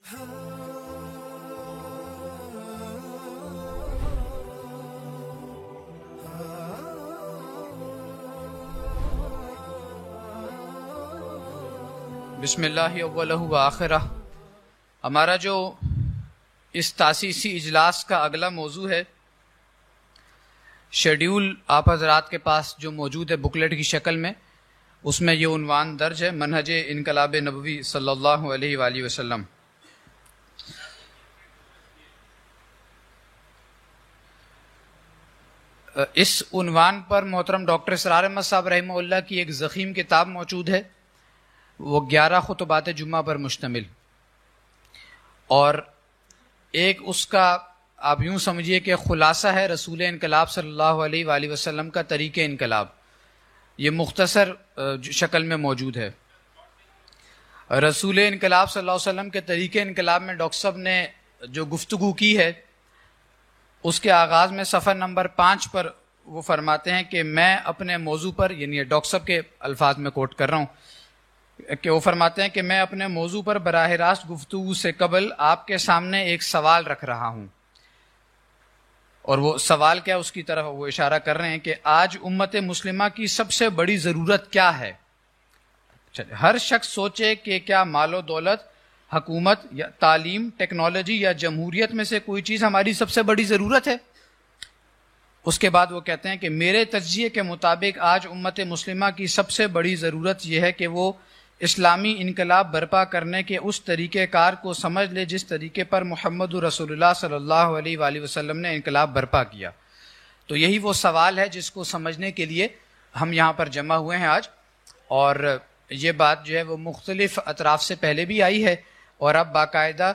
بسم اللہ اولہ و آخرہ. ہمارا جو اس تاسیسی اجلاس کا اگلا موضوع ہے، شیڈیول آپ حضرات کے پاس جو موجود ہے بکلیٹ کی شکل میں، اس میں یہ عنوان درج ہے: منہج انقلاب نبوی صلی اللہ علیہ وآلہ وسلم. اس عنوان پر محترم ڈاکٹر اسرار احمد صاحب رحمہ اللہ کی ایک ضخیم کتاب موجود ہے، وہ 11 خطبات جمعہ پر مشتمل، اور ایک اس کا آپ یوں سمجھیے کہ خلاصہ ہے رسول انقلاب صلی اللہ علیہ وآلہ وسلم کا طریق انقلاب. یہ مختصر شکل میں موجود ہے. رسول انقلاب صلی اللہ علیہ وسلم کے طریق انقلاب میں ڈاکٹر صاحب نے جو گفتگو کی ہے، اس کے آغاز میں صفحہ نمبر 5 پر وہ فرماتے ہیں کہ میں اپنے موضوع پر، یعنی ڈاکٹر صاحب کے الفاظ میں کوٹ کر رہا ہوں، کہ وہ فرماتے ہیں کہ میں اپنے موضوع پر براہ راست گفتگو سے قبل آپ کے سامنے ایک سوال رکھ رہا ہوں. اور وہ سوال کیا، اس کی طرف وہ اشارہ کر رہے ہیں کہ آج امت مسلمہ کی سب سے بڑی ضرورت کیا ہے. ہر شخص سوچے کہ کیا مال و دولت، حکومت یا تعلیم، ٹیکنالوجی یا جمہوریت میں سے کوئی چیز ہماری سب سے بڑی ضرورت ہے. اس کے بعد وہ کہتے ہیں کہ میرے تجزیے کے مطابق آج امت مسلمہ کی سب سے بڑی ضرورت یہ ہے کہ وہ اسلامی انقلاب برپا کرنے کے اس طریقہ کار کو سمجھ لے جس طریقے پر محمد رسول اللہ صلی اللہ علیہ وآلہ وسلم نے انقلاب برپا کیا. تو یہی وہ سوال ہے جس کو سمجھنے کے لیے ہم یہاں پر جمع ہوئے ہیں آج. اور یہ بات جو ہے وہ مختلف اطراف سے پہلے بھی آئی ہے، اور اب باقاعدہ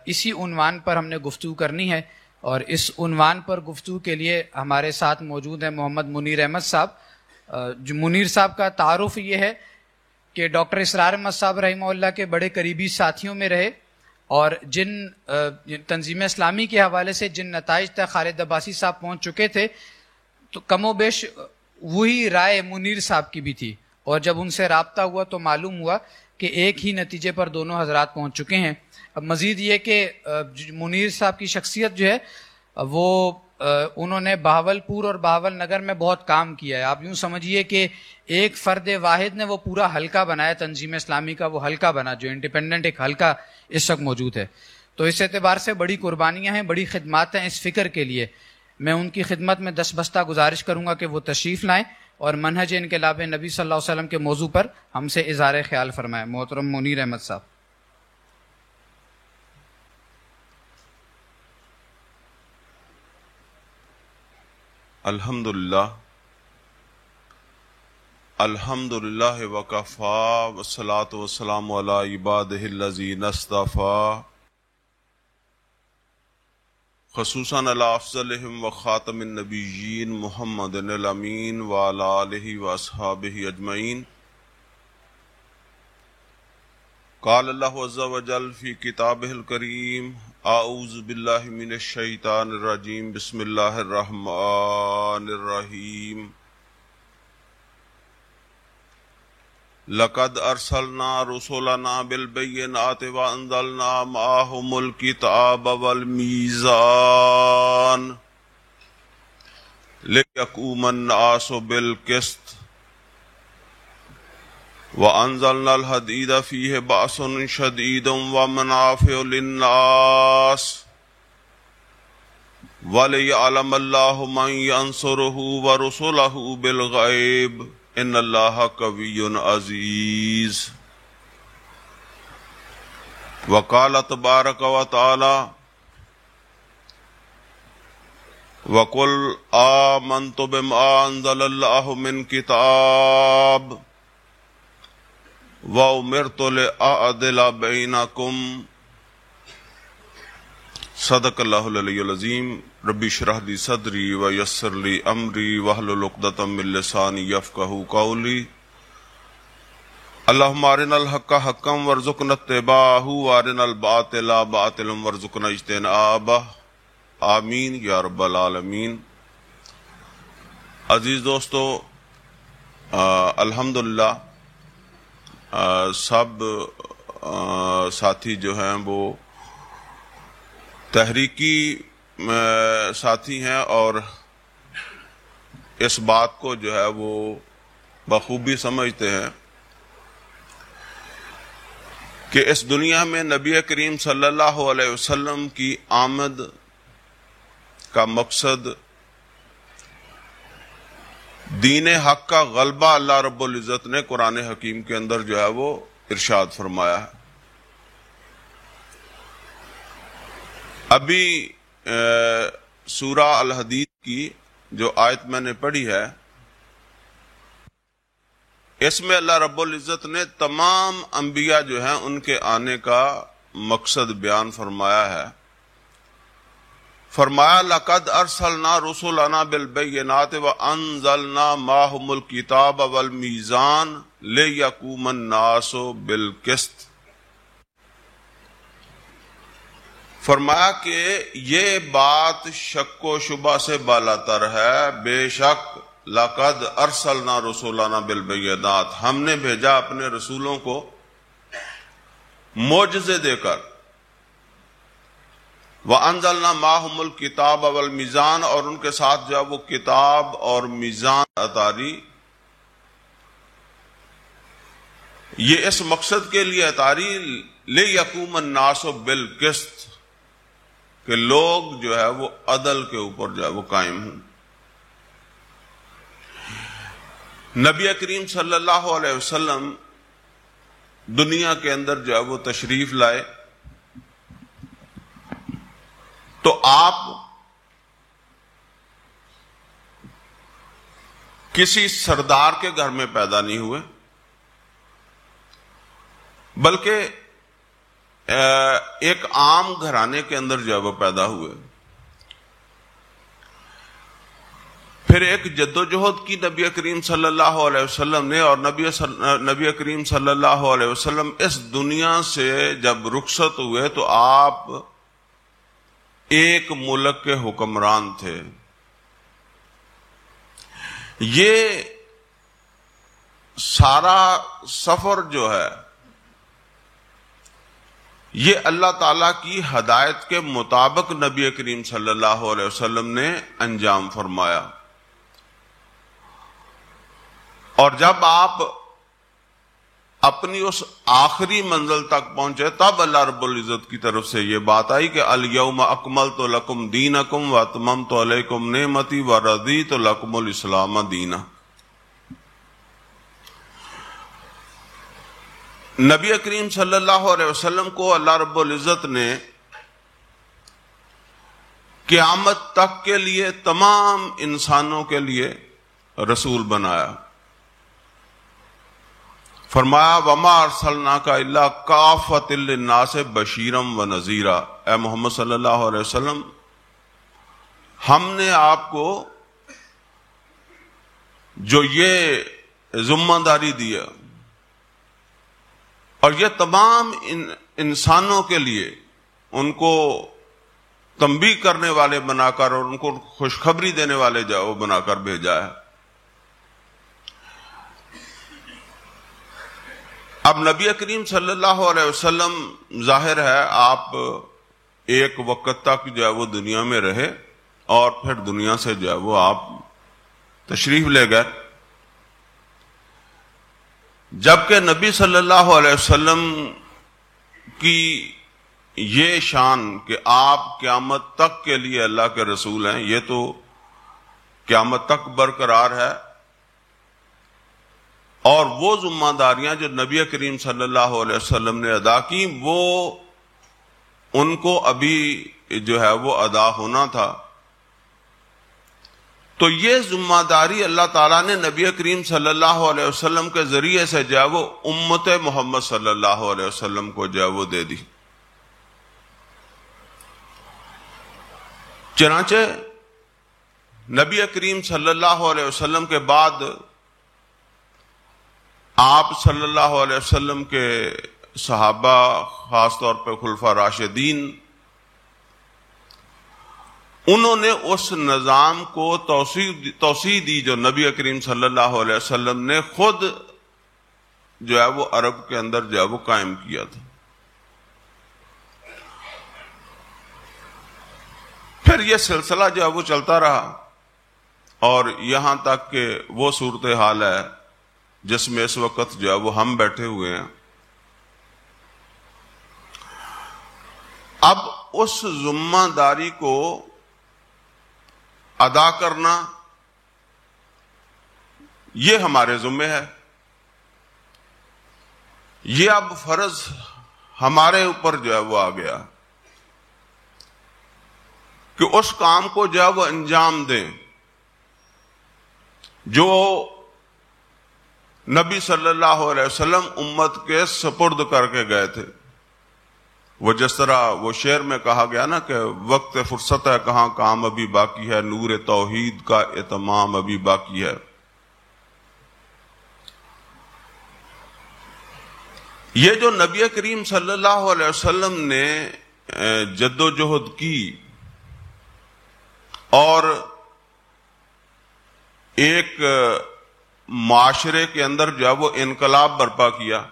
اسی عنوان پر ہم نے گفتگو کرنی ہے. اور اس عنوان پر گفتگو کے لیے ہمارے ساتھ موجود ہیں محمد منیر احمد صاحب. جو منیر صاحب کا تعارف یہ ہے کہ ڈاکٹر اسرار احمد صاحب رحمہ اللہ کے بڑے قریبی ساتھیوں میں رہے، اور جن تنظیم اسلامی کے حوالے سے جن نتائج تک خالد عباسی صاحب پہنچ چکے تھے، تو کم و بیش وہی رائے منیر صاحب کی بھی تھی. اور جب ان سے رابطہ ہوا تو معلوم ہوا کہ ایک ہی نتیجے پر دونوں حضرات پہنچ چکے ہیں. اب مزید یہ کہ منیر صاحب کی شخصیت جو ہے وہ انہوں نے بہاولپور اور بہاول نگر میں بہت کام کیا ہے. آپ یوں سمجھیے کہ ایک فرد واحد نے وہ پورا حلقہ بنایا تنظیم اسلامی کا، وہ حلقہ بنا جو انڈیپینڈنٹ ایک حلقہ اس وقت موجود ہے. تو اس اعتبار سے بڑی قربانیاں ہیں، بڑی خدمات ہیں اس فکر کے لیے. میں ان کی خدمت میں دستبستہ گزارش کروں گا کہ وہ تشریف لائیں اور منہج انقلاب نبی صلی اللہ علیہ وسلم کے موضوع پر ہم سے اظہار خیال فرمائیں. محترم منیر احمد صاحب. الحمدللہ وکفا والصلاة والسلام علی عبادہ الذین اصطفیٰ، خصوصاً علی افضلہم وخاتم النبیین محمد الامین وعلی آلہ واصحابہ اجمعین. قال اللہ عز وجل فی کتابہ الکریم: اعوذ باللہ من الشیطان الرجیم، بسم اللہ الرحمن الرحیم. لقد ارسلنا رسولنا بالبینات وانزلنا معهم الکتاب والمیزان لیقوم الناس بالقسط وانزلنا الحدید فیہ بأس شدید ومنافع للناس ولیعلم اللہ من ینصرہ ورسلہ بالغیب ان اللہ قوی عزیز. وقال تبارک و تعالی: وقل آمنت بما انزل اللہ من کتاب وَأُمِرْتُ لِأَعْدِلَ بَيْنَكُمْ. صدق اللہ العلی العظیم. ربی اشرح لی صدری ویسر لی امری واحلل عقدۃ من لسانی یفقہوا قولی. اللہم ارنا الحق حقا وارزقنا اتباعہ وارنا الباطل باطلا وارزقنا اجتنابہ. آمین یا رب العالمین. عزیز دوستو، الحمدللہ سب ساتھی جو ہیں وہ تحریکی ساتھی ہیں اور اس بات کو جو ہے وہ بخوبی سمجھتے ہیں کہ اس دنیا میں نبی کریم صلی اللہ علیہ وسلم کی آمد کا مقصد دین حق کا غلبہ اللہ رب العزت نے قرآن حکیم کے اندر جو ہے وہ ارشاد فرمایا ہے. ابھی سورہ الحدید کی جو آیت میں نے پڑھی ہے اس میں اللہ رب العزت نے تمام انبیاء جو ہیں ان کے آنے کا مقصد بیان فرمایا ہے. فرمایا لقد ارسلنا رسلنا بالبینات وانزلنا معهم الکتاب والمیزان لیقوم الناس بالقسط. فرمایا کہ یہ بات شک و شبہ سے بالاتر ہے. بے شک لقد ارسلنا رسولنا بالبینات، ہم نے بھیجا اپنے رسولوں کو معجزے دے کر. وَأَنزَلْنَا مَعَهُمُ الْكِتَابَ وَالْمِيزَانَ، اور ان کے ساتھ جو وہ کتاب اور میزان اتاری. یہ اس مقصد کے لیے اتاری لِيَقُومَ النَّاسُ بِالْقِسْطِ کہ لوگ جو ہے وہ عدل کے اوپر جو ہے وہ قائم ہوں. نبی کریم صلی اللہ علیہ وسلم دنیا کے اندر جو ہے وہ تشریف لائے تو آپ کسی سردار کے گھر میں پیدا نہیں ہوئے بلکہ ایک عام گھرانے کے اندر جو ہے وہ پیدا ہوئے. پھر ایک جدوجہد کی نبی کریم صلی اللہ علیہ وسلم نے، اور نبی کریم صلی اللہ علیہ وسلم اس دنیا سے جب رخصت ہوئے تو آپ ایک ملک کے حکمران تھے. یہ سارا سفر جو ہے یہ اللہ تعالی کی ہدایت کے مطابق نبی کریم صلی اللہ علیہ وسلم نے انجام فرمایا. اور جب آپ اپنی اس آخری منزل تک پہنچے تب اللہ رب العزت کی طرف سے یہ بات آئی کہ الیوم اکملت لکم دینکم واتممت علیکم نعمتی ورضیت لکم الاسلام دینا. نبی کریم صلی اللہ علیہ وسلم کو اللہ رب العزت نے قیامت تک کے لیے تمام انسانوں کے لیے رسول بنایا. فرمایا وما ارسلناک الا کافۃ للناس بشیرا ونذیرا. اے محمد صلی اللہ علیہ وسلم ہم نے آپ کو جو یہ ذمہ داری دی ہے اور یہ تمام انسانوں کے لیے ان کو تنبیہ کرنے والے بنا کر اور ان کو خوشخبری دینے والے جو بنا کر بھیجا ہے. اب نبی کریم صلی اللہ علیہ وسلم ظاہر ہے آپ ایک وقت تک جو ہے وہ دنیا میں رہے اور پھر دنیا سے جو ہے وہ آپ تشریف لے گئے. جبکہ نبی صلی اللہ علیہ وسلم کی یہ شان کہ آپ قیامت تک کے لیے اللہ کے رسول ہیں یہ تو قیامت تک برقرار ہے. اور وہ ذمہ داریاں جو نبی کریم صلی اللہ علیہ وسلم نے ادا کی وہ ان کو ابھی جو ہے وہ ادا ہونا تھا. تو یہ ذمہ داری اللہ تعالیٰ نے نبی کریم صلی اللہ علیہ وسلم کے ذریعے سے جو ہے وہ امت محمد صلی اللہ علیہ وسلم کو جو ہے وہ دے دی. چنانچہ نبی کریم صلی اللہ علیہ وسلم کے بعد آپ صلی اللہ علیہ وسلم کے صحابہ خاص طور پہ خلفاء راشدین انہوں نے اس نظام کو توسیع دی جو نبی کریم صلی اللہ علیہ وسلم نے خود جو ہے وہ عرب کے اندر جو ہے وہ قائم کیا تھا. پھر یہ سلسلہ جو ہے وہ چلتا رہا اور یہاں تک کہ وہ صورتحال ہے جس میں اس وقت جو ہے وہ ہم بیٹھے ہوئے ہیں. اب اس ذمہ داری کو ادا کرنا یہ ہمارے ذمے ہے. یہ اب فرض ہمارے اوپر جو ہے وہ آ گیا کہ اس کام کو جو ہے وہ انجام دیں جو نبی صلی اللہ علیہ وسلم امت کے سپرد کر کے گئے تھے. وہ جس طرح وہ شعر میں کہا گیا نا کہ وقت فرصت ہے کہاں کام ابھی باقی ہے، نور توحید کا اتمام ابھی باقی ہے. یہ جو نبی کریم صلی اللہ علیہ وسلم نے جد و جہد کی اور ایک معاشرے کے اندر جو ہے وہ انقلاب برپا کیا،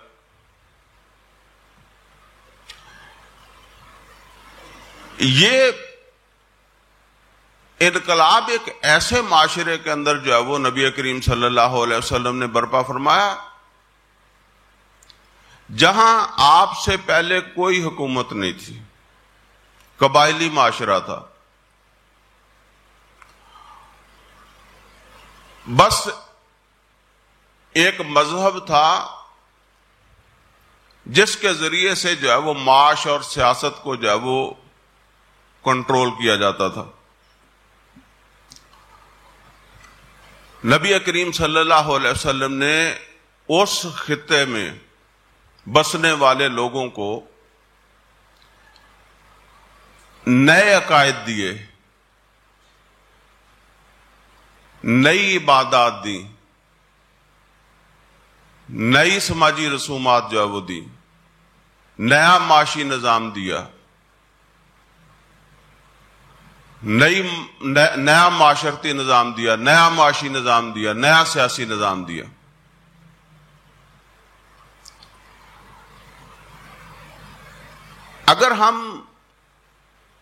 یہ انقلاب ایک ایسے معاشرے کے اندر جو ہے وہ نبی کریم صلی اللہ علیہ وسلم نے برپا فرمایا جہاں آپ سے پہلے کوئی حکومت نہیں تھی، قبائلی معاشرہ تھا. بس ایک مذہب تھا جس کے ذریعے سے جو ہے وہ معاش اور سیاست کو جو ہے وہ کنٹرول کیا جاتا تھا. نبی کریم صلی اللہ علیہ وسلم نے اس خطے میں بسنے والے لوگوں کو نئے عقائد دیے، نئی عبادات دی، نئی سماجی رسومات جو ہے وہ دی، نیا معاشی نظام دیا، نیا معاشرتی نظام دیا، نیا معاشی نظام دیا، نیا سیاسی نظام دیا. اگر ہم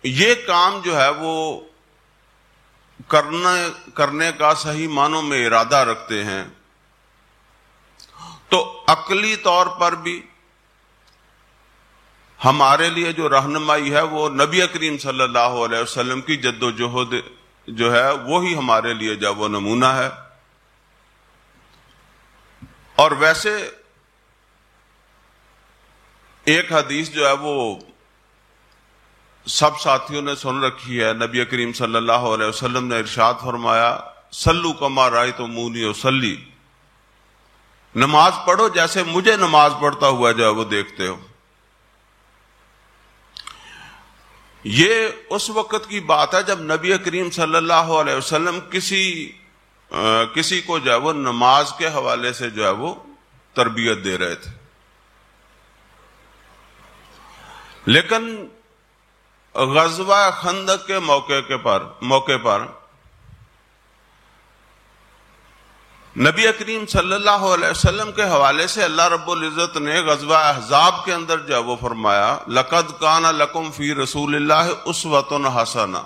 یہ کام جو ہے وہ کرنے کا صحیح معنوں میں ارادہ رکھتے ہیں تو عقلی طور پر بھی ہمارے لیے جو رہنمائی ہے وہ نبی کریم صلی اللہ علیہ وسلم کی جد و جہد جو ہے وہی ہمارے لیے جو وہ نمونہ ہے. اور ویسے ایک حدیث جو ہے وہ سب ساتھیوں نے سن رکھی ہے. نبی کریم صلی اللہ علیہ وسلم نے ارشاد فرمایا صلو کما رأیتمونی اصلی، نماز پڑھو جیسے مجھے نماز پڑھتا ہوا جو ہے وہ دیکھتے ہو. یہ اس وقت کی بات ہے جب نبی کریم صلی اللہ علیہ وسلم کسی کو جو ہے وہ نماز کے حوالے سے جو ہے وہ تربیت دے رہے تھے. لیکن غزوہ خندق کے موقع پر نبی کریم صلی اللہ علیہ وسلم کے حوالے سے اللہ رب العزت نے غزوہ احزاب کے اندر جو وہ فرمایا لقد کان لکم فی رسول اللہ اسوۃ حسنہ،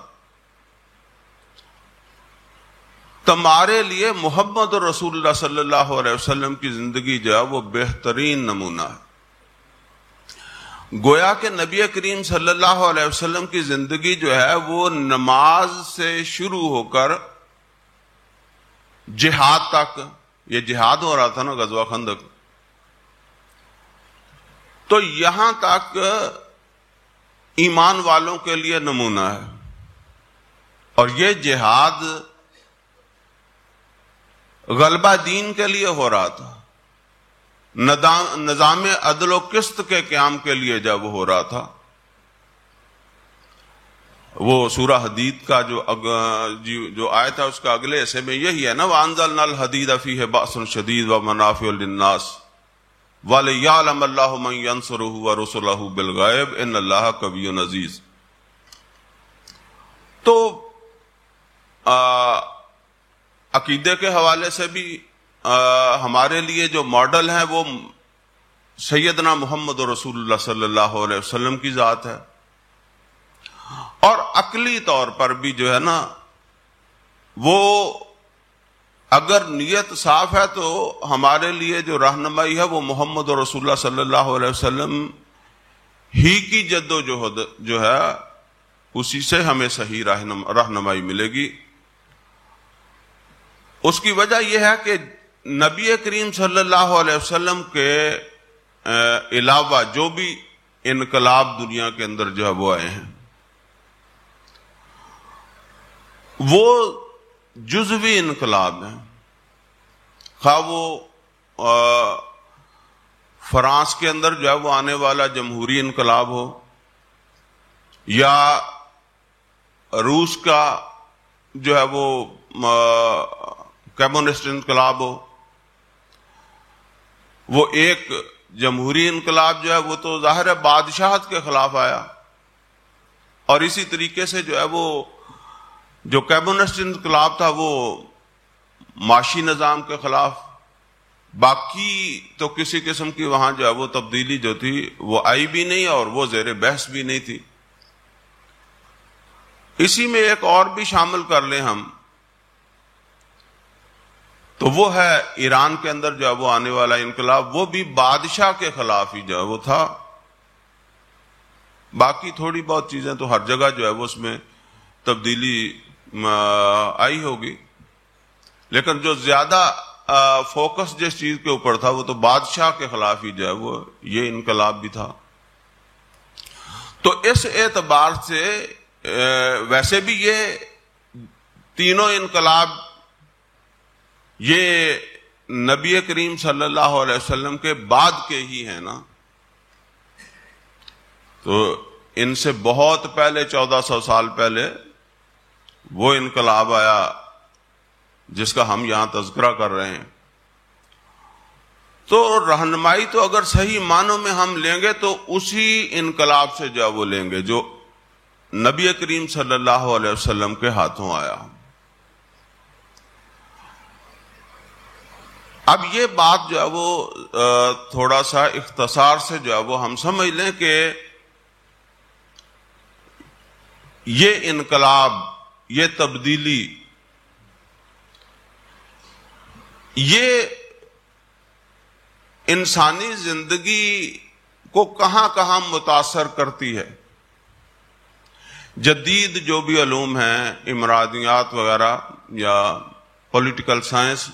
تمہارے لیے محمد رسول اللہ صلی اللہ علیہ وسلم کی زندگی جو ہے وہ بہترین نمونہ ہے. گویا کہ نبی کریم صلی اللہ علیہ وسلم کی زندگی جو ہے وہ نماز سے شروع ہو کر جہاد تک، یہ جہاد ہو رہا تھا نا غزوہ خندق، تو یہاں تک ایمان والوں کے لیے نمونہ ہے. اور یہ جہاد غلبہ دین کے لیے ہو رہا تھا، نظام عدل و قسط کے قیام کے لیے جب ہو رہا تھا. وہ سورہ حدید کا جو آیت ہے اس کا اگلے حصے میں یہی ہے نا وَأَنزَلْنَا الْحَدِيدَ فِيهِ بَأْسٌ شَدِيدٌ وَمَنَافِعُ لِلنَّاسِ وَلِيَعْلَمَ اللَّهُ مَن يَنصُرُهُ وَرُسُلَهُ بِالْغَيْبِ إِنَّ اللَّهَ قَوِيٌّ عَزِيزٌ. تو عقیدے کے حوالے سے بھی ہمارے لیے جو ماڈل ہیں وہ سیدنا محمد رسول اللہ صلی اللہ علیہ وسلم کی ذات ہے. اور عقلی طور پر بھی جو ہے نا وہ اگر نیت صاف ہے تو ہمارے لیے جو رہنمائی ہے وہ محمد رسول اللہ صلی اللہ علیہ وسلم ہی کی جد و جہد جو ہے اسی سے ہمیں صحیح رہنمائی ملے گی. اس کی وجہ یہ ہے کہ نبی کریم صلی اللہ علیہ وسلم کے علاوہ جو بھی انقلاب دنیا کے اندر جو ہے وہ آئے ہیں وہ جزوی انقلاب ہیں. خواہ وہ فرانس کے اندر جو ہے وہ آنے والا جمہوری انقلاب ہو یا روس کا جو ہے وہ کمیونسٹ انقلاب ہو. وہ ایک جمہوری انقلاب جو ہے وہ تو ظاہر ہے بادشاہت کے خلاف آیا, اور اسی طریقے سے جو ہے وہ جو کمیونسٹ انقلاب تھا وہ معاشی نظام کے خلاف. باقی تو کسی قسم کی وہاں جو ہے وہ تبدیلی جو تھی وہ آئی بھی نہیں اور وہ زیر بحث بھی نہیں تھی. اسی میں ایک اور بھی شامل کر لیں ہم تو وہ ہے ایران کے اندر جو ہے وہ آنے والا انقلاب, وہ بھی بادشاہ کے خلاف ہی جو ہے وہ تھا. باقی تھوڑی بہت چیزیں تو ہر جگہ جو ہے وہ اس میں تبدیلی آئی ہوگی, لیکن جو زیادہ فوکس جس چیز کے اوپر تھا وہ تو بادشاہ کے خلاف ہی جو ہے وہ یہ انقلاب بھی تھا. تو اس اعتبار سے ویسے بھی یہ تینوں انقلاب یہ نبی کریم صلی اللہ علیہ وسلم کے بعد کے ہی ہیں نا, تو ان سے بہت پہلے 1400 سال پہلے وہ انقلاب آیا جس کا ہم یہاں تذکرہ کر رہے ہیں. تو رہنمائی تو اگر صحیح معنوں میں ہم لیں گے تو اسی انقلاب سے جو وہ لیں گے جو نبی کریم صلی اللہ علیہ وسلم کے ہاتھوں آیا. اب یہ بات جو ہے وہ تھوڑا سا اختصار سے جو ہے وہ ہم سمجھ لیں کہ یہ انقلاب, یہ تبدیلی, یہ انسانی زندگی کو کہاں کہاں متاثر کرتی ہے. جدید جو بھی علوم ہیں, امراضیات وغیرہ یا پولیٹیکل سائنس,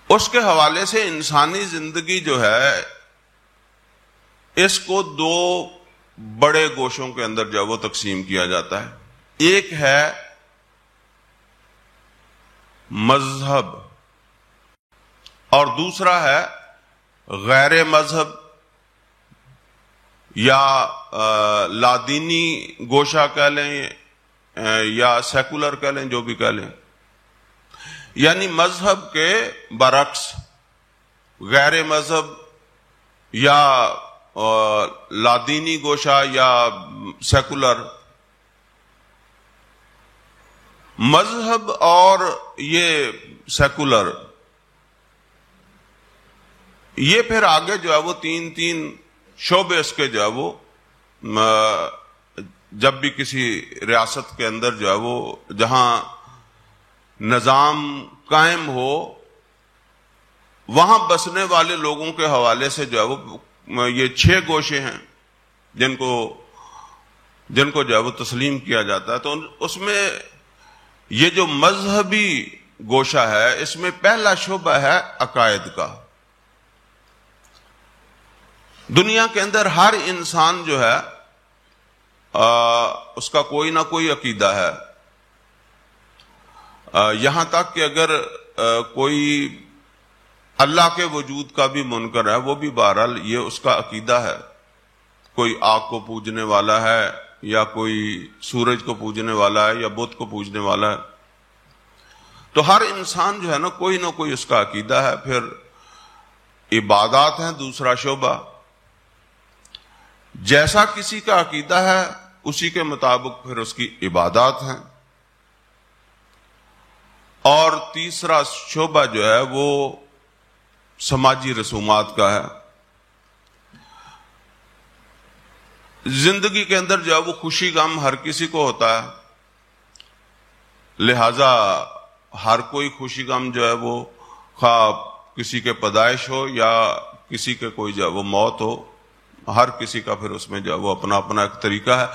اس کے حوالے سے انسانی زندگی جو ہے اس کو دو بڑے گوشوں کے اندر جو وہ تقسیم کیا جاتا ہے. ایک ہے مذہب اور دوسرا ہے غیر مذہب یا لادینی گوشہ کہہ لیں یا سیکولر کہہ لیں, جو بھی کہہ لیں. یعنی مذہب کے برعکس غیر مذہب یا لادینی گوشہ یا سیکولر. مذہب اور یہ سیکولر یہ پھر آگے جو ہے وہ تین شعبے اس کے جو ہے وہ جب بھی کسی ریاست کے اندر جو ہے وہ جہاں نظام قائم ہو وہاں بسنے والے لوگوں کے حوالے سے جو ہے وہ یہ 6 گوشے ہیں جن کو جو ہے وہ تسلیم کیا جاتا ہے. تو اس میں یہ جو مذہبی گوشہ ہے اس میں پہلا شعبہ ہے عقائد کا. دنیا کے اندر ہر انسان جو ہے اس کا کوئی نہ کوئی عقیدہ ہے. یہاں تک کہ اگر کوئی اللہ کے وجود کا بھی منکر ہے وہ بھی بہرحال یہ اس کا عقیدہ ہے. کوئی آگ کو پوجنے والا ہے یا کوئی سورج کو پوجنے والا ہے یا بت کو پوجنے والا ہے. تو ہر انسان جو ہے نا کوئی اس کا عقیدہ ہے. پھر عبادات ہیں دوسرا شعبہ. جیسا کسی کا عقیدہ ہے اسی کے مطابق پھر اس کی عبادات ہیں. اور تیسرا شعبہ جو ہے وہ سماجی رسومات کا ہے. زندگی کے اندر جو ہے وہ خوشی غم ہر کسی کو ہوتا ہے، لہذا ہر کوئی خوشی غم جو ہے وہ خواہ کسی کے پیدائش ہو یا کسی کے کوئی جو ہے وہ موت ہو، ہر کسی کا پھر اس میں جو ہے وہ اپنا اپنا ایک طریقہ ہے۔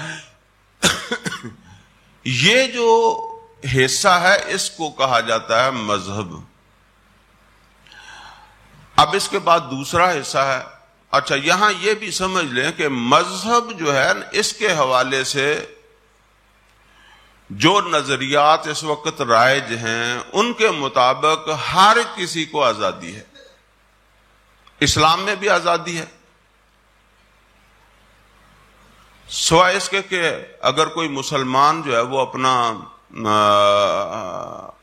یہ جو حصہ ہے اس کو کہا جاتا ہے مذہب۔ اب اس کے بعد دوسرا حصہ ہے، اچھا یہاں یہ بھی سمجھ لیں کہ مذہب جو ہے اس کے حوالے سے جو نظریات اس وقت رائج ہیں ان کے مطابق ہر کسی کو آزادی ہے، اسلام میں بھی آزادی ہے، سوائے اس کے کہ اگر کوئی مسلمان جو ہے وہ اپنا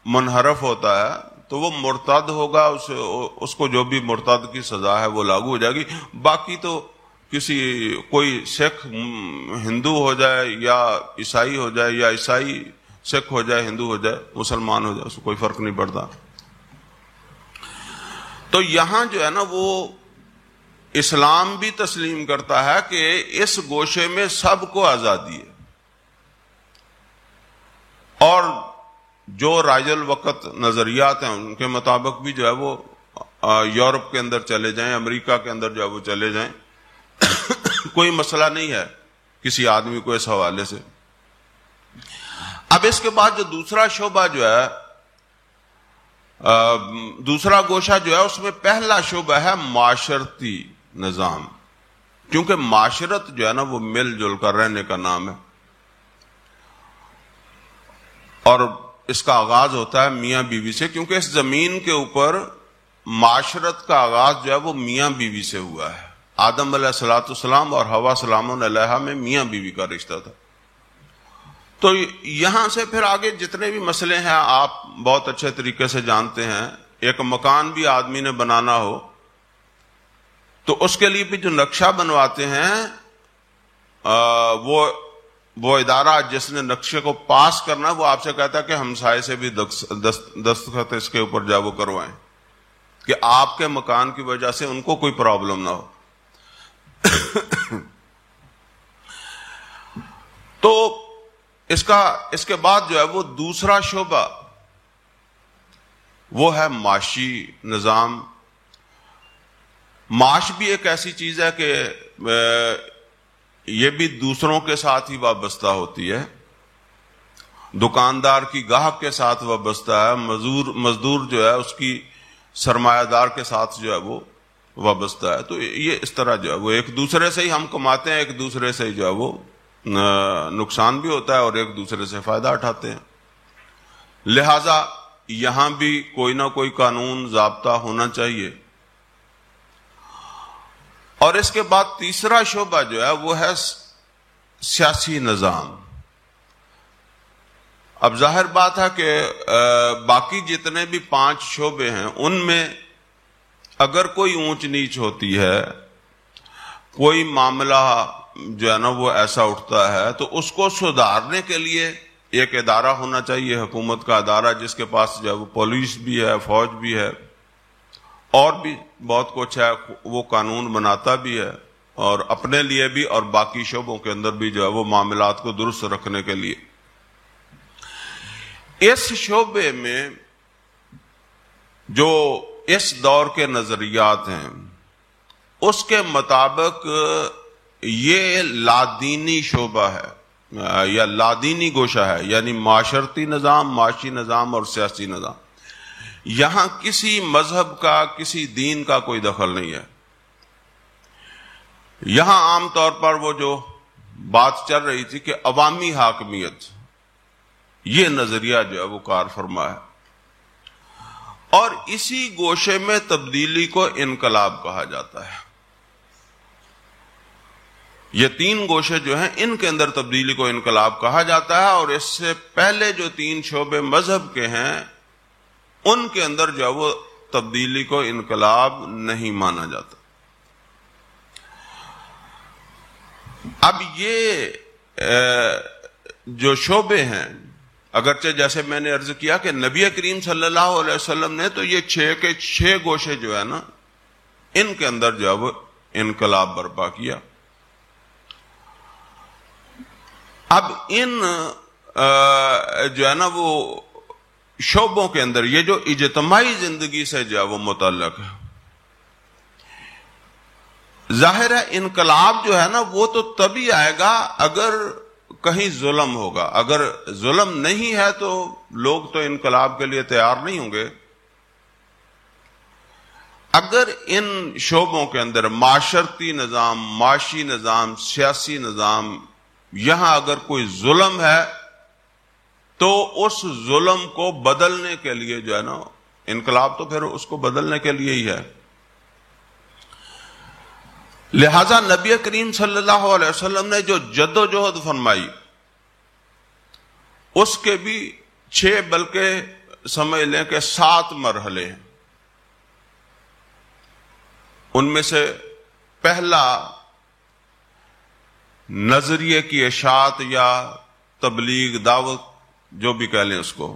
منحرف ہوتا ہے تو وہ مرتد ہوگا، اس کو جو بھی مرتد کی سزا ہے وہ لاگو ہو جائے گی۔ باقی تو کوئی سکھ ہندو ہو جائے یا عیسائی ہو جائے یا عیسائی سکھ ہو جائے، ہندو ہو جائے، مسلمان ہو جائے، اس کو کوئی فرق نہیں پڑتا۔ تو یہاں جو ہے نا وہ اسلام بھی تسلیم کرتا ہے کہ اس گوشے میں سب کو آزادی ہے، اور جو رائج الوقت نظریات ہیں ان کے مطابق بھی جو ہے وہ یورپ کے اندر چلے جائیں، امریکہ کے اندر جو ہے وہ چلے جائیں، کوئی مسئلہ نہیں ہے کسی آدمی کو اس حوالے سے۔ اب اس کے بعد جو دوسرا شعبہ جو ہے، دوسرا گوشہ جو ہے، اس میں پہلا شعبہ ہے معاشرتی نظام، کیونکہ معاشرت جو ہے نا وہ مل جل کر رہنے کا نام ہے، اور اس کا آغاز ہوتا ہے میاں بیوی سے، کیونکہ اس زمین کے اوپر معاشرت کا آغاز جو ہے وہ میاں بیوی سے ہوا ہے۔ آدم علیہ الصلوۃ والسلام اور حوا سلام علیہا میں میاں بیوی کا رشتہ تھا۔ تو یہاں سے پھر آگے جتنے بھی مسئلے ہیں آپ بہت اچھے طریقے سے جانتے ہیں۔ ایک مکان بھی آدمی نے بنانا ہو تو اس کے لیے بھی جو نقشہ بنواتے ہیں وہ ادارہ جس نے نقشے کو پاس کرنا وہ آپ سے کہتا ہے کہ ہمسائے سے بھی دستخط اس کے اوپر جا وہ کروائیں کہ آپ کے مکان کی وجہ سے ان کو کوئی پرابلم نہ ہو۔ تو اس کے بعد جو ہے وہ دوسرا شعبہ وہ ہے معاشی نظام۔ معاش بھی ایک ایسی چیز ہے کہ یہ بھی دوسروں کے ساتھ ہی وابستہ ہوتی ہے، دکاندار کی گاہک کے ساتھ وابستہ ہے، مزدور جو ہے اس کی سرمایہ دار کے ساتھ جو ہے وہ وابستہ ہے۔ تو یہ اس طرح جو ہے وہ ایک دوسرے سے ہی ہم کماتے ہیں، ایک دوسرے سے جو ہے وہ نقصان بھی ہوتا ہے اور ایک دوسرے سے فائدہ اٹھاتے ہیں، لہذا یہاں بھی کوئی نہ کوئی قانون ضابطہ ہونا چاہیے۔ اور اس کے بعد تیسرا شعبہ جو ہے وہ ہے سیاسی نظام۔ اب ظاہر بات ہے کہ باقی جتنے بھی 5 شعبے ہیں ان میں اگر کوئی اونچ نیچ ہوتی ہے، کوئی معاملہ جو ہے نا وہ ایسا اٹھتا ہے تو اس کو سدھارنے کے لیے ایک ادارہ ہونا چاہیے، حکومت کا ادارہ، جس کے پاس جو ہے وہ پولیس بھی ہے، فوج بھی ہے، اور بھی بہت کچھ ہے، وہ قانون بناتا بھی ہے، اور اپنے لیے بھی اور باقی شعبوں کے اندر بھی جو ہے وہ معاملات کو درست رکھنے کے لیے۔ اس شعبے میں جو اس دور کے نظریات ہیں اس کے مطابق یہ لادینی شعبہ ہے یا لادینی گوشہ ہے، یعنی معاشرتی نظام، معاشی نظام اور سیاسی نظام۔ یہاں کسی مذہب کا، کسی دین کا کوئی دخل نہیں ہے۔ یہاں عام طور پر وہ جو بات چل رہی تھی کہ عوامی حاکمیت، یہ نظریہ جو ہے وہ کار فرما ہے، اور اسی گوشے میں تبدیلی کو انقلاب کہا جاتا ہے۔ یہ 3 گوشے جو ہیں ان کے اندر تبدیلی کو انقلاب کہا جاتا ہے، اور اس سے پہلے جو 3 شعبے مذہب کے ہیں ان کے اندر جو ہے وہ تبدیلی کو انقلاب نہیں مانا جاتا۔ اب یہ جو شعبے ہیں، اگرچہ جیسے میں نے عرض کیا کہ نبی کریم صلی اللہ علیہ وسلم نے تو یہ 6 کے 6 گوشے جو ہے نا ان کے اندر جو ہے وہ انقلاب برپا کیا۔ اب ان جو ہے نا وہ شعبوں کے اندر یہ جو اجتماعی زندگی سے جو ہے وہ متعلق ہے، ظاہر ہے انقلاب جو ہے نا وہ تو تبھی آئے گا اگر کہیں ظلم ہوگا. اگر ظلم نہیں ہے تو لوگ تو انقلاب کے لیے تیار نہیں ہوں گے. اگر ان شعبوں کے اندر معاشرتی نظام، معاشی نظام، سیاسی نظام، یہاں اگر کوئی ظلم ہے تو اس ظلم کو بدلنے کے لیے جو ہے نا انقلاب تو پھر اس کو بدلنے کے لیے ہی ہے. لہذا نبی کریم صلی اللہ علیہ وسلم نے جو جد و جہد فرمائی اس کے بھی 6 بلکہ سمجھ لیں کہ 7 مرحلے ہیں. ان میں سے پہلا نظریے کی اشاعت یا تبلیغ، دعوت جو بھی کہہ لیں اس کو،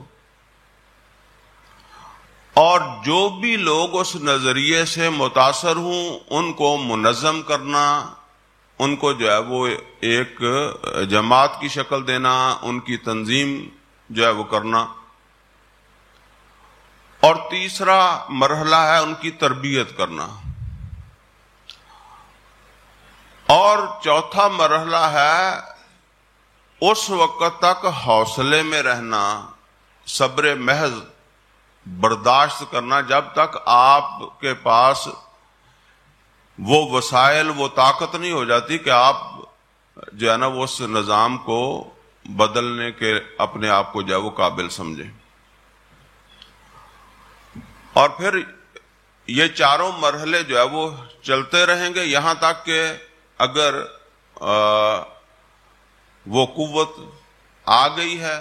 اور جو بھی لوگ اس نظریے سے متاثر ہوں ان کو منظم کرنا، ان کو جو ہے وہ ایک جماعت کی شکل دینا، ان کی تنظیم جو ہے وہ کرنا. اور تیسرا مرحلہ ہے ان کی تربیت کرنا. اور چوتھا مرحلہ ہے اس وقت تک حوصلے میں رہنا، صبر محض برداشت کرنا جب تک آپ کے پاس وہ وسائل، وہ طاقت نہیں ہو جاتی کہ آپ جو ہے نا وہ اس نظام کو بدلنے کے اپنے آپ کو جو ہے وہ قابل سمجھیں. اور پھر یہ چاروں مرحلے جو ہے وہ چلتے رہیں گے یہاں تک کہ اگر وہ قوت آ گئی ہے،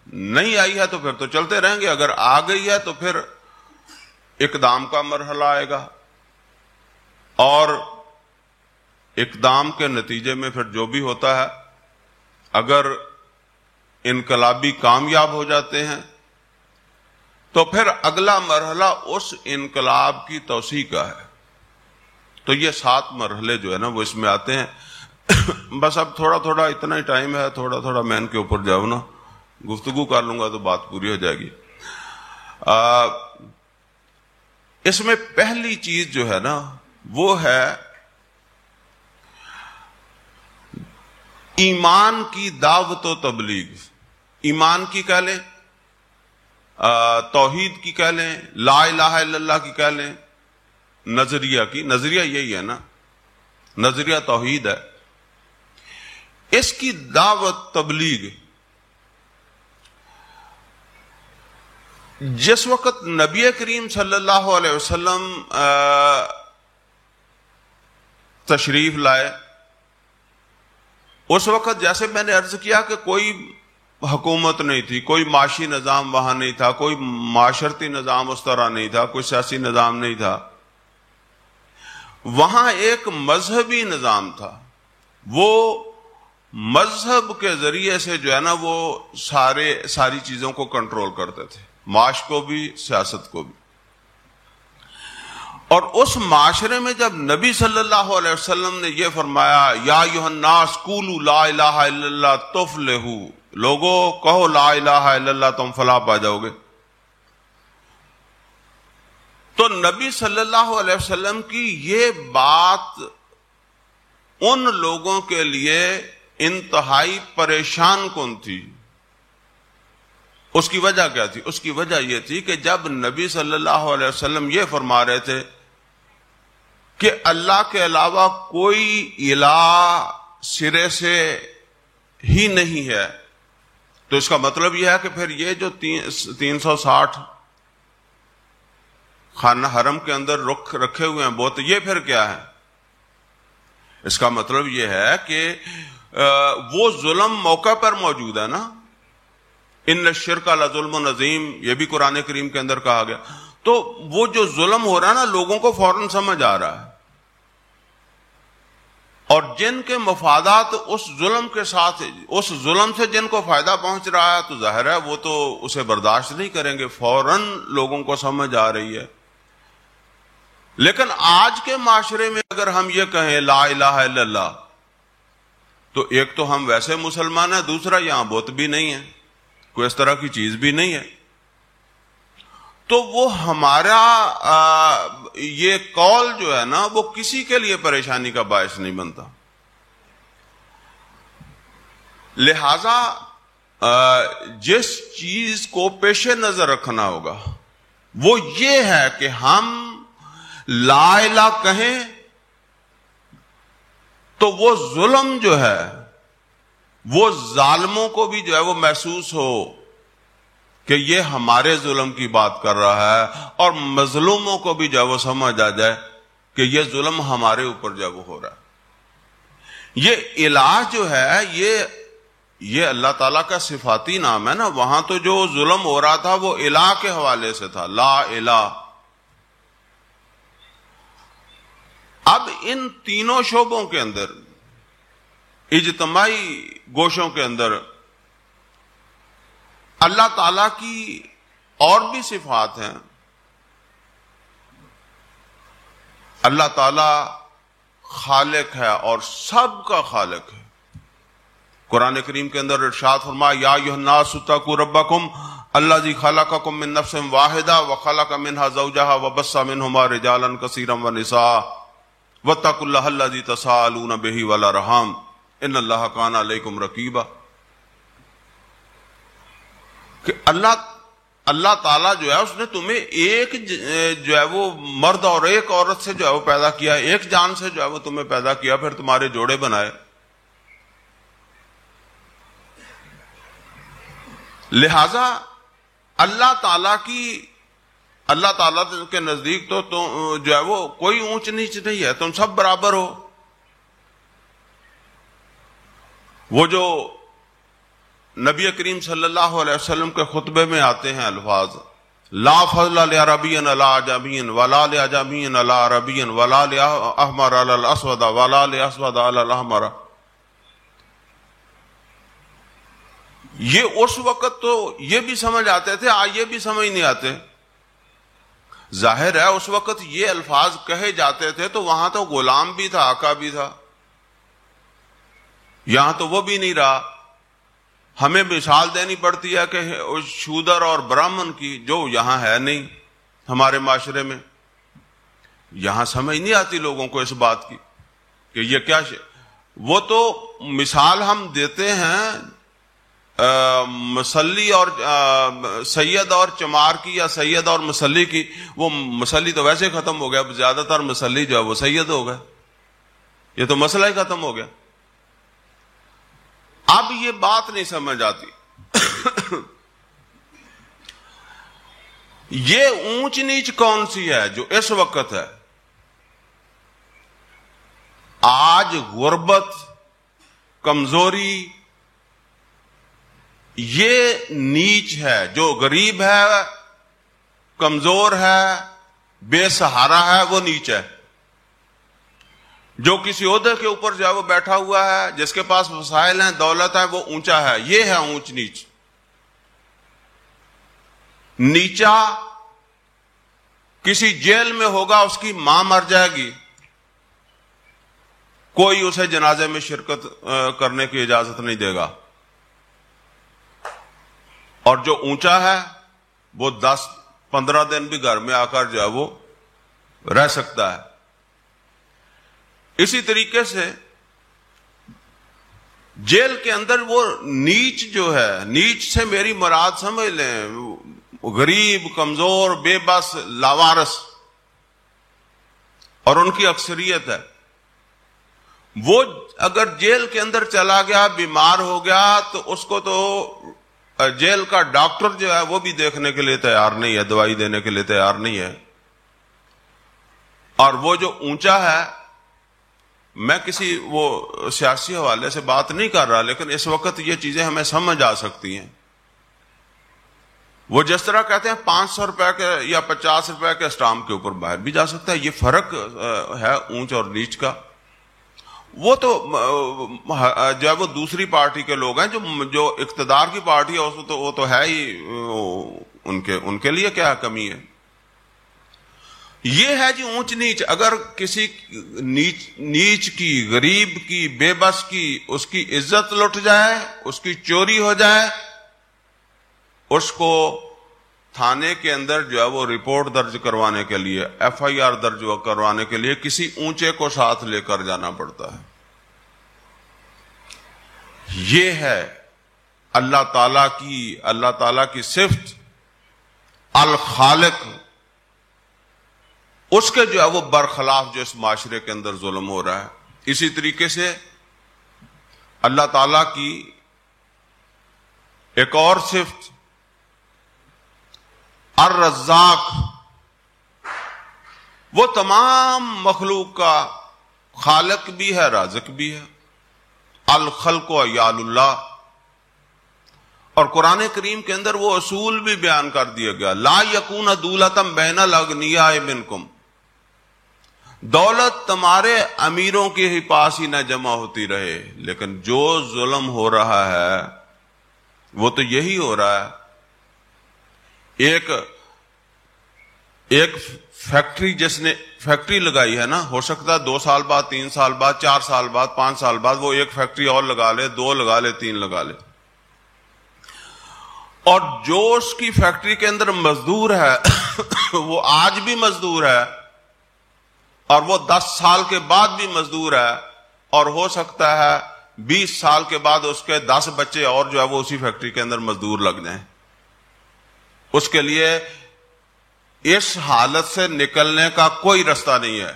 نہیں آئی ہے تو پھر تو چلتے رہیں گے، اگر آ گئی ہے تو پھر اقدام کا مرحلہ آئے گا، اور اقدام کے نتیجے میں پھر جو بھی ہوتا ہے، اگر انقلابی کامیاب ہو جاتے ہیں تو پھر اگلا مرحلہ اس انقلاب کی توسیع کا ہے. تو یہ 7 مرحلے جو ہے نا وہ اس میں آتے ہیں. بس اب تھوڑا تھوڑا اتنا ہی ٹائم ہے، تھوڑا تھوڑا میں ان کے اوپر جاؤں نا گفتگو کر لوں گا تو بات پوری ہو جائے گی. اس میں پہلی چیز جو ہے نا وہ ہے ایمان کی دعوت و تبلیغ. ایمان کی کہہ لیں، توحید کی کہہ لیں، لا الہ الا اللہ کی کہہ لیں، نظریہ کی. نظریہ یہی ہے نا، نظریہ توحید ہے. اس کی دعوت تبلیغ جس وقت نبی کریم صلی اللہ علیہ وسلم تشریف لائے اس وقت جیسے میں نے عرض کیا کہ کوئی حکومت نہیں تھی، کوئی معاشی نظام وہاں نہیں تھا، کوئی معاشرتی نظام اس طرح نہیں تھا، کوئی سیاسی نظام نہیں تھا. وہاں ایک مذہبی نظام تھا. وہ مذہب کے ذریعے سے جو ہے نا وہ ساری چیزوں کو کنٹرول کرتے تھے، معاش کو بھی، سیاست کو بھی. اور اس معاشرے میں جب نبی صلی اللہ علیہ وسلم نے یہ فرمایا یا ایھا الناس قولوا لا الہ الا اللہ تفلحوا، لوگوں کہو لا الہ الا اللہ تم فلاح پا جاؤ گے، تو نبی صلی اللہ علیہ وسلم کی یہ بات ان لوگوں کے لیے انتہائی پریشان کن تھی. اس کی وجہ کیا تھی؟ اس کی وجہ یہ تھی کہ جب نبی صلی اللہ علیہ وسلم یہ فرما رہے تھے کہ اللہ کے علاوہ کوئی الہ سرے سے ہی نہیں ہے، تو اس کا مطلب یہ ہے کہ پھر یہ جو 360 خانہ حرم کے اندر رکھے ہوئے ہیں بت، یہ پھر کیا ہے؟ اس کا مطلب یہ ہے کہ وہ ظلم موقع پر موجود ہے نا. ان الشرک لظلم عظیم، یہ بھی قرآن کریم کے اندر کہا گیا. تو وہ جو ظلم ہو رہا ہے نا لوگوں کو فوراً سمجھ آ رہا ہے، اور جن کے مفادات اس ظلم کے ساتھ، اس ظلم سے جن کو فائدہ پہنچ رہا ہے تو ظاہر ہے وہ تو اسے برداشت نہیں کریں گے، فوراً لوگوں کو سمجھ آ رہی ہے. لیکن آج کے معاشرے میں اگر ہم یہ کہیں لا الہ الا اللہ تو ایک تو ہم ویسے مسلمان ہیں، دوسرا یہاں بت بھی نہیں ہے، کوئی اس طرح کی چیز بھی نہیں ہے. تو وہ ہمارا یہ قول جو ہے نا وہ کسی کے لیے پریشانی کا باعث نہیں بنتا. لہذا جس چیز کو پیش نظر رکھنا ہوگا وہ یہ ہے کہ ہم لا الہ کہیں تو وہ ظلم جو ہے وہ ظالموں کو بھی جو ہے وہ محسوس ہو کہ یہ ہمارے ظلم کی بات کر رہا ہے، اور مظلوموں کو بھی جو ہے وہ سمجھ آ جائے کہ یہ ظلم ہمارے اوپر جو ہے وہ ہو رہا ہے. یہ الہ جو ہے یہ اللہ تعالیٰ کا صفاتی نام ہے نا. وہاں تو جو ظلم ہو رہا تھا وہ الہ کے حوالے سے تھا، لا الہ. اب ان تینوں شعبوں کے اندر، اجتماعی گوشوں کے اندر، اللہ تعالیٰ کی اور بھی صفات ہیں. اللہ تعالیٰ خالق ہے اور سب کا خالق ہے. قرآن کریم کے اندر ارشاد فرمایا یا ایھا الناس اتقوا ربکم الذی خلقکم من نفس واحدہ وخلق منها زوجها وبث منهما رجالا کثیرا ونساء واتقوا اللہ الذی تساءلون بہ والارحام ان اللہ کان علیکم رقیبا. کہ اللہ تعالیٰ جو ہے اس نے تمہیں ایک جو ہے وہ مرد اور ایک عورت سے جو ہے وہ پیدا کیا، ایک جان سے جو ہے وہ تمہیں پیدا کیا، پھر تمہارے جوڑے بنائے. لہذا اللہ تعالیٰ کے نزدیک تو جو ہے وہ کوئی اونچ نیچ نہیں ہے، تم سب برابر ہو. وہ جو نبی کریم صلی اللہ علیہ وسلم کے خطبے میں آتے ہیں الفاظ لا فضل لعربی علی اعجمی ولا لعجمی علی عربی ولا لاحمر علی الاسود ولا لاسود علی الاحمر، یہ اس وقت تو یہ بھی سمجھ آتے تھے، آج یہ بھی سمجھ نہیں آتے. ظاہر ہے اس وقت یہ الفاظ کہے جاتے تھے تو وہاں تو غلام بھی تھا، آقا بھی تھا. یہاں تو وہ بھی نہیں رہا. ہمیں مثال دینی پڑتی ہے کہ شودر اور برہمن کی، جو یہاں ہے نہیں ہمارے معاشرے میں. یہاں سمجھ نہیں آتی لوگوں کو اس بات کی کہ یہ کیا وہ تو مثال ہم دیتے ہیں مسلی اور سید اور چمار کی، یا سید اور مسلی کی. وہ مسلی تو ویسے ختم ہو گیا، زیادہ تر مسلی جو ہے وہ سید ہو گئے. یہ تو مسئلہ ہی ختم ہو گیا. اب یہ بات نہیں سمجھ آتی. یہ اونچ نیچ کون سی ہے جو اس وقت ہے؟ آج غربت، کمزوری، یہ نیچ ہے. جو غریب ہے، کمزور ہے، بے سہارا ہے، وہ نیچ ہے. جو کسی عہدے کے اوپر جو ہے وہ بیٹھا ہوا ہے، جس کے پاس وسائل ہیں، دولت ہے، وہ اونچا ہے. یہ ہے اونچ نیچ. نیچا کسی جیل میں ہوگا، اس کی ماں مر جائے گی، کوئی اسے جنازے میں شرکت کرنے کی اجازت نہیں دے گا. اور جو اونچا ہے وہ 10-15 دن بھی گھر میں آ کر جو ہے وہ رہ سکتا ہے. اسی طریقے سے جیل کے اندر وہ نیچ جو ہے، نیچ سے میری مراد سمجھ لیں غریب، کمزور، بے بس، لاوارث، اور ان کی اکثریت ہے. وہ اگر جیل کے اندر چلا گیا، بیمار ہو گیا، تو اس کو تو جیل کا ڈاکٹر جو ہے وہ بھی دیکھنے کے لیے تیار نہیں ہے، دوائی دینے کے لیے تیار نہیں ہے. اور وہ جو اونچا ہے، میں کسی وہ سیاسی حوالے سے بات نہیں کر رہا، لیکن اس وقت یہ چیزیں ہمیں سمجھ آ سکتی ہیں. وہ جس طرح کہتے ہیں 500 روپے کے یا 50 روپے کے اسٹامپ کے اوپر باہر بھی جا سکتا ہے. یہ فرق ہے اونچ اور نیچ کا. وہ تو جو ہے وہ دوسری پارٹی کے لوگ ہیں، جو اقتدار کی پارٹی ہے، وہ تو ہے ہی، ان کے لیے کیا کمی ہے. یہ ہے جی اونچ نیچ. اگر کسی نیچ کی، غریب کی، بے بس کی اس کی عزت لٹ جائے، اس کی چوری ہو جائے، اس کو تھانے کے اندر جو ہے وہ رپورٹ درج کروانے کے لیے، FIR درج کروانے کے لیے کسی اونچے کو ساتھ لے کر جانا پڑتا ہے. یہ ہے اللہ تعالی کی صفت الخالق. اس کے جو ہے وہ برخلاف جو اس معاشرے کے اندر ظلم ہو رہا ہے. اسی طریقے سے اللہ تعالی کی ایک اور صفت الرزاق، وہ تمام مخلوق کا خالق بھی ہے، رازق بھی ہے. الخلق و عیال اللہ. اور قرآن کریم کے اندر وہ اصول بھی بیان کر دیا گیا، لا یکون دولتم بین الاغنیاء منکم. دولت تمہارے امیروں کے ہی پاس ہی نہ جمع ہوتی رہے. لیکن جو ظلم ہو رہا ہے وہ تو یہی ہو رہا ہے. ایک فیکٹری، جس نے فیکٹری لگائی ہے نا، ہو سکتا ہے 2 سال بعد، 3 سال بعد، 4 سال بعد، 5 سال بعد وہ ایک فیکٹری اور لگا لے، 2 لگا لے، 3 لگا لے. اور جو اس کی فیکٹری کے اندر مزدور ہے وہ آج بھی مزدور ہے، اور وہ 10 سال کے بعد بھی مزدور ہے، اور ہو سکتا ہے 20 سال کے بعد اس کے 10 بچے اور جو ہے وہ اسی فیکٹری کے اندر مزدور لگ جائیں. اس کے لیے اس حالت سے نکلنے کا کوئی رستہ نہیں ہے.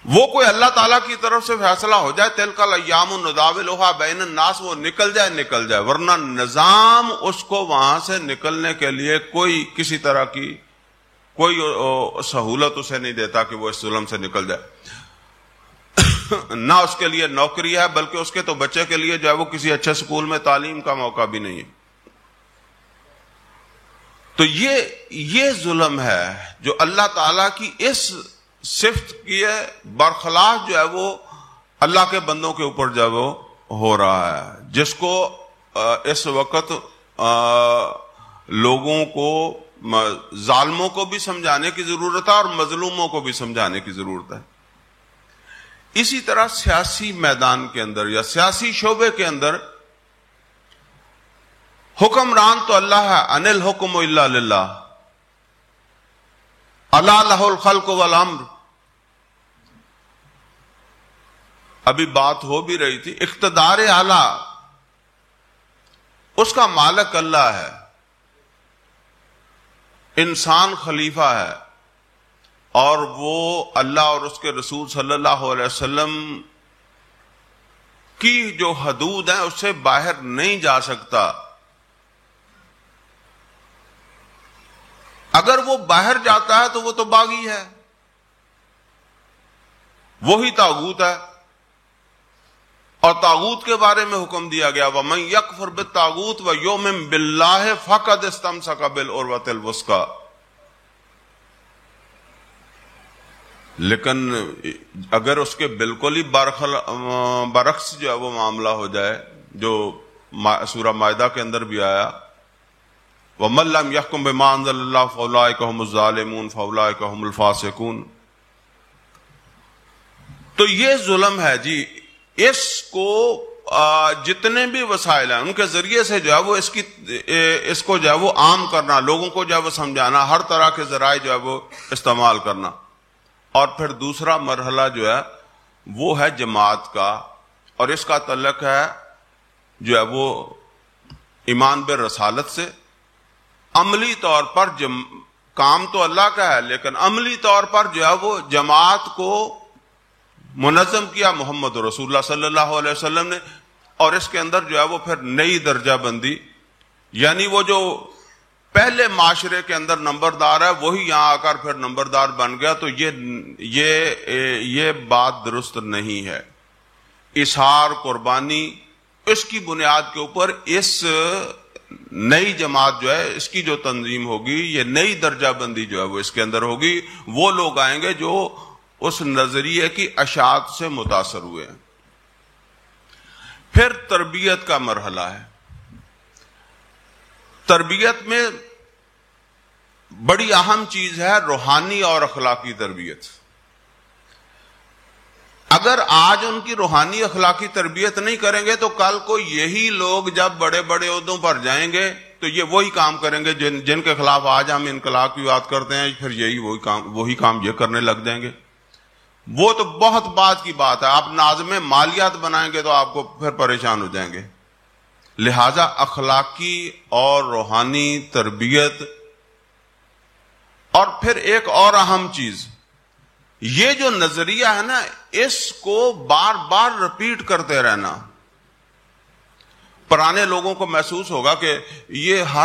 وہ کوئی اللہ تعالیٰ کی طرف سے فیصلہ ہو جائے، تلک الایام نداولھا بین الناس، وہ نکل جائے، ورنہ نظام اس کو وہاں سے نکلنے کے لیے کسی طرح کی کوئی سہولت اسے نہیں دیتا کہ وہ اس ظلم سے نکل جائے. نہ اس کے لیے نوکری ہے، بلکہ اس کے تو بچے کے لیے جو ہے وہ کسی اچھے اسکول میں تعلیم کا موقع بھی نہیں ہے. تو یہ ظلم ہے جو اللہ تعالیٰ کی اس صفت کی برخلاف جو ہے وہ اللہ کے بندوں کے اوپر جو ہے وہ ہو رہا ہے، جس کو اس وقت لوگوں کو، ظالموں کو بھی سمجھانے کی ضرورت ہے اور مظلوموں کو بھی سمجھانے کی ضرورت ہے. اسی طرح سیاسی میدان کے اندر یا سیاسی شعبے کے اندر حکمران تو اللہ ہے، ان الحکم الا للہ، الا لہ الخلق والامر. ابھی بات ہو بھی رہی تھی، اقتدار اعلی اس کا مالک اللہ ہے، انسان خلیفہ ہے، اور وہ اللہ اور اس کے رسول صلی اللہ علیہ وسلم کی جو حدود ہیں اس سے باہر نہیں جا سکتا. اگر وہ باہر جاتا ہے تو وہ تو باغی ہے، وہی طاغوت ہے. اور طاغوت کے بارے میں حکم دیا گیا وَمَن يَكْفُرْ بِالطَّاغُوتِ وَيُؤْمِن بِاللَّهِ فَقَدِ اسْتَمْسَكَ بِالْعُرْوَةِ الْوُثْقَىٰ. لیکن اگر اس کے بالکل ہی برعکس جو ہے وہ معاملہ ہو جائے، جو سورہ مائدہ کے اندر بھی آیا وَمَن لَّمْ يَحْكُم بِمَا أَنزَلَ اللَّهُ فَأُولَٰئِكَ هُمُ الظَّالِمُونَ فَأُولَٰئِكَ هُمُ الْفَاسِقُونَ. تو یہ ظلم ہے جی. اس کو جتنے بھی وسائل ہیں ان کے ذریعے سے جو ہے وہ اس کو جو ہے وہ عام کرنا، لوگوں کو جو ہے وہ سمجھانا، ہر طرح کے ذرائع جو ہے وہ استعمال کرنا. اور پھر دوسرا مرحلہ جو ہے وہ ہے جماعت کا، اور اس کا تعلق ہے جو ہے وہ ایمان بالرسالت سے. عملی طور پر کام تو اللہ کا ہے، لیکن عملی طور پر جو ہے وہ جماعت کو منظم کیا محمد رسول اللہ صلی اللہ علیہ وسلم نے. اور اس کے اندر جو ہے وہ پھر نئی درجہ بندی، یعنی وہ جو پہلے معاشرے کے اندر نمبردار ہے وہی یہاں آ کر پھر نمبردار بن گیا. تو یہ بات درست نہیں ہے. اظہار قربانی اس کی بنیاد کے اوپر اس نئی جماعت جو ہے اس کی جو تنظیم ہوگی، یہ نئی درجہ بندی جو ہے وہ اس کے اندر ہوگی. وہ لوگ آئیں گے جو اس نظریے کی اشاعت سے متاثر ہوئے ہیں. پھر تربیت کا مرحلہ ہے. تربیت میں بڑی اہم چیز ہے روحانی اور اخلاقی تربیت. اگر آج ان کی روحانی اخلاقی تربیت نہیں کریں گے تو کل کو یہی لوگ جب بڑے بڑے عہدوں پر جائیں گے تو یہ وہی کام کریں گے جن کے خلاف آج ہم انقلاب کی بات کرتے ہیں، پھر یہی وہی کام یہ کرنے لگ جائیں گے. وہ تو بہت بعد کی بات ہے. آپ ناظم مالیات بنائیں گے تو آپ کو پھر پریشان ہو جائیں گے. لہذا اخلاقی اور روحانی تربیت. اور پھر ایک اور اہم چیز، یہ جو نظریہ ہے نا، اس کو بار بار رپیٹ کرتے رہنا. پرانے لوگوں کو محسوس ہوگا کہ یہ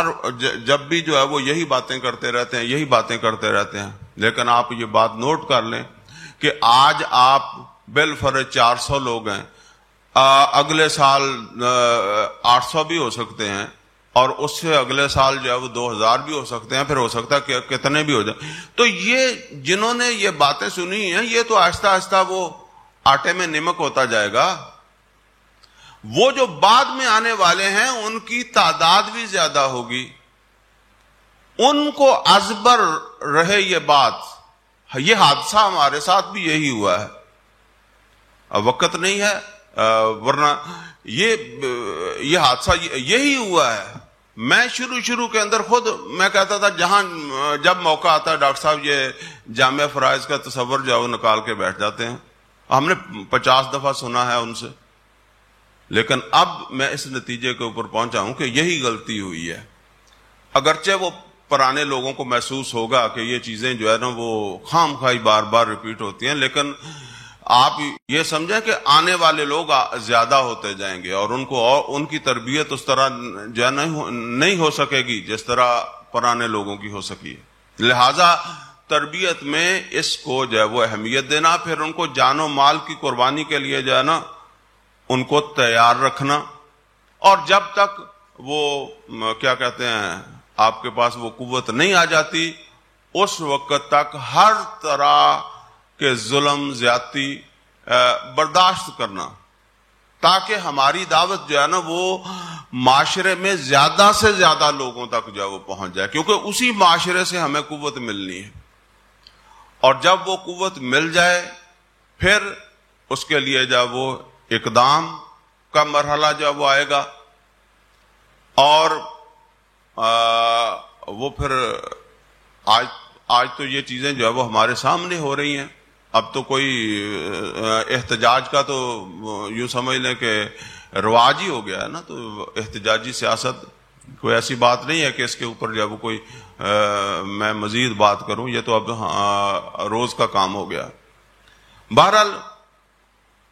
جب بھی جو ہے وہ یہی باتیں کرتے رہتے ہیں، یہی باتیں کرتے رہتے ہیں. لیکن آپ یہ بات نوٹ کر لیں کہ آج آپ بالفرض 400 لوگ ہیں، اگلے سال 800 بھی ہو سکتے ہیں، اور اس سے اگلے سال جو ہے وہ 2000 بھی ہو سکتے ہیں، پھر ہو سکتا ہے کہ کتنے بھی ہو جائیں. تو یہ جنہوں نے یہ باتیں سنی ہیں، یہ تو آہستہ آہستہ وہ آٹے میں نمک ہوتا جائے گا. وہ جو بعد میں آنے والے ہیں ان کی تعداد بھی زیادہ ہوگی، ان کو ازبر رہے یہ بات. یہ حادثہ ہمارے ساتھ بھی یہی ہوا ہے. اب وقت نہیں ہے ورنہ یہ حادثہ یہی ہوا ہے. میں شروع کے اندر خود میں کہتا تھا جب موقع آتا ہے ڈاکٹر صاحب یہ جامع فرائض کا تصور جو ہے وہ نکال کے بیٹھ جاتے ہیں. ہم نے 50 دفعہ سنا ہے ان سے، لیکن اب میں اس نتیجے کے اوپر پہنچا ہوں کہ یہی غلطی ہوئی ہے. اگرچہ وہ پرانے لوگوں کو محسوس ہوگا کہ یہ چیزیں جو ہے نا وہ خام خواہ بار بار ریپیٹ ہوتی ہیں، لیکن آپ یہ سمجھیں کہ آنے والے لوگ زیادہ ہوتے جائیں گے اور ان کی تربیت اس طرح جو ہے نہیں ہو سکے گی جس طرح پرانے لوگوں کی ہو سکی ہے. لہذا تربیت میں اس کو جو ہے وہ اہمیت دینا، پھر ان کو جان و مال کی قربانی کے لیے جو ہے نا ان کو تیار رکھنا. اور جب تک وہ کیا کہتے ہیں آپ کے پاس وہ قوت نہیں آ جاتی، اس وقت تک ہر طرح کہ ظلم زیادتی برداشت کرنا، تاکہ ہماری دعوت جو ہے نا وہ معاشرے میں زیادہ سے زیادہ لوگوں تک جو ہے وہ پہنچ جائے، کیونکہ اسی معاشرے سے ہمیں قوت ملنی ہے. اور جب وہ قوت مل جائے پھر اس کے لیے جو وہ اقدام کا مرحلہ جو وہ آئے گا. اور وہ پھر آج تو یہ چیزیں جو ہے وہ ہمارے سامنے ہو رہی ہیں. اب تو کوئی احتجاج کا تو یوں سمجھ لیں کہ رواج ہی ہو گیا ہے نا. تو احتجاجی سیاست کوئی ایسی بات نہیں ہے کہ اس کے اوپر جو ہے وہ کوئی میں مزید بات کروں، یہ تو اب روز کا کام ہو گیا. بہرحال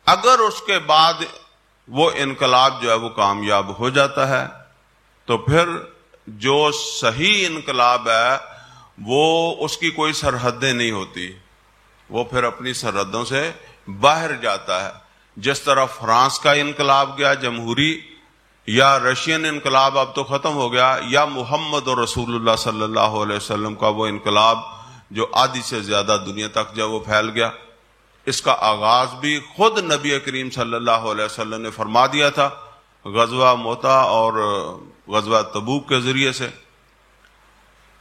اگر اس کے بعد وہ انقلاب جو ہے وہ کامیاب ہو جاتا ہے تو پھر جو صحیح انقلاب ہے وہ اس کی کوئی سرحدیں نہیں ہوتی، وہ پھر اپنی سرحدوں سے باہر جاتا ہے. جس طرح فرانس کا انقلاب گیا جمہوری، یا رشین انقلاب اب تو ختم ہو گیا، یا محمد اور رسول اللہ صلی اللہ علیہ وسلم کا وہ انقلاب جو آدھی سے زیادہ دنیا تک جو وہ پھیل گیا. اس کا آغاز بھی خود نبی کریم صلی اللہ علیہ وسلم نے فرما دیا تھا غزوہ موتا اور غزوہ تبوک کے ذریعے سے.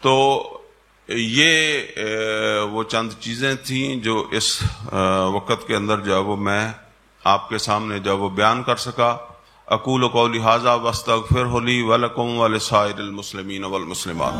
تو یہ وہ چند چیزیں تھیں جو اس وقت کے اندر جو وہ میں آپ کے سامنے جو وہ بیان کر سکا. اقول قولی ھذا واستغفر لی ولکم ولسائر المسلمین والمسلمات.